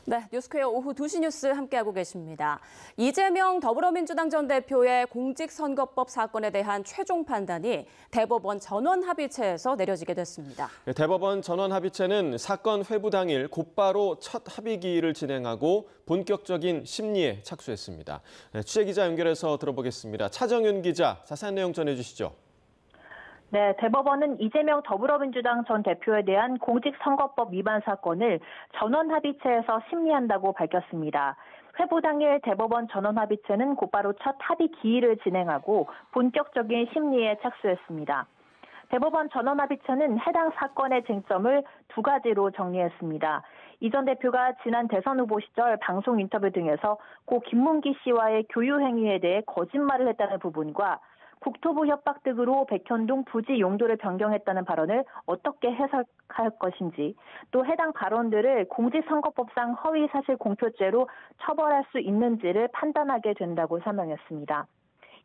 네, 뉴스퀘어 오후 2시 뉴스 함께하고 계십니다. 이재명 더불어민주당 전 대표의 공직선거법 사건에 대한 최종 판단이 대법원 전원합의체에서 내려지게 됐습니다. 대법원 전원합의체는 사건 회부 당일 곧바로 첫 합의기일을 진행하고 본격적인 심리에 착수했습니다. 취재기자 연결해서 들어보겠습니다. 차정윤 기자, 자세한 내용 전해주시죠. 네, 대법원은 이재명 더불어민주당 전 대표에 대한 공직선거법 위반 사건을 전원합의체에서 심리한다고 밝혔습니다. 회부 당일 대법원 전원합의체는 곧바로 첫 합의 기일을 진행하고 본격적인 심리에 착수했습니다. 대법원 전원합의체는 해당 사건의 쟁점을 두 가지로 정리했습니다. 이 전 대표가 지난 대선 후보 시절 방송 인터뷰 등에서 고 김문기 씨와의 교유 행위에 대해 거짓말을 했다는 부분과 국토부 협박 등으로 백현동 부지 용도를 변경했다는 발언을 어떻게 해석할 것인지, 또 해당 발언들을 공직선거법상 허위사실 공표죄로 처벌할 수 있는지를 판단하게 된다고 설명했습니다.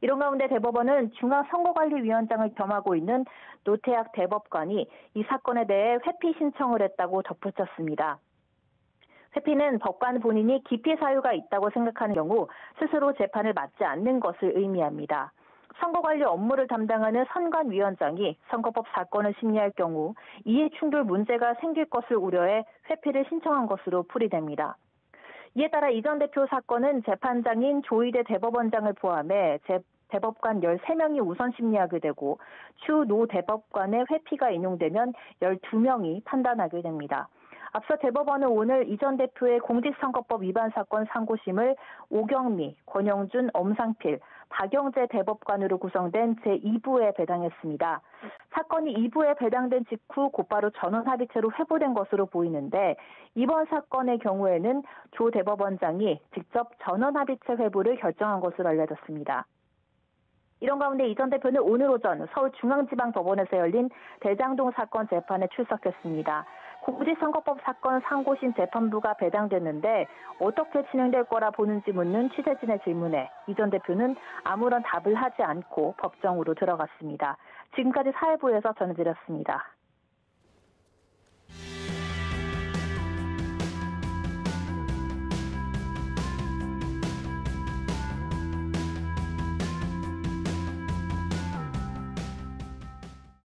이런 가운데 대법원은 중앙선거관리위원장을 겸하고 있는 노태학 대법관이 이 사건에 대해 회피 신청을 했다고 덧붙였습니다. 회피는 법관 본인이 기피 사유가 있다고 생각하는 경우 스스로 재판을 맡지 않는 것을 의미합니다. 선거관리 업무를 담당하는 선관위원장이 선거법 사건을 심리할 경우 이해충돌 문제가 생길 것을 우려해 회피를 신청한 것으로 풀이됩니다. 이에 따라 이 전 대표 사건은 재판장인 조희대 대법원장을 포함해 대법관 13명이 우선 심리하게 되고 추 노 대법관의 회피가 인용되면 12명이 판단하게 됩니다. 앞서 대법원은 오늘 이 전 대표의 공직선거법 위반 사건 상고심을 오경미, 권영준, 엄상필, 박영재 대법관으로 구성된 제2부에 배당했습니다. 사건이 2부에 배당된 직후 곧바로 전원합의체로 회부된 것으로 보이는데 이번 사건의 경우에는 조 대법원장이 직접 전원합의체 회부를 결정한 것으로 알려졌습니다. 이런 가운데 이 전 대표는 오늘 오전 서울중앙지방법원에서 열린 대장동 사건 재판에 출석했습니다. 공직선거법 사건 상고심 재판부가 배당됐는데 어떻게 진행될 거라 보는지 묻는 취재진의 질문에 이 전 대표는 아무런 답을 하지 않고 법정으로 들어갔습니다. 지금까지 사회부에서 전해드렸습니다.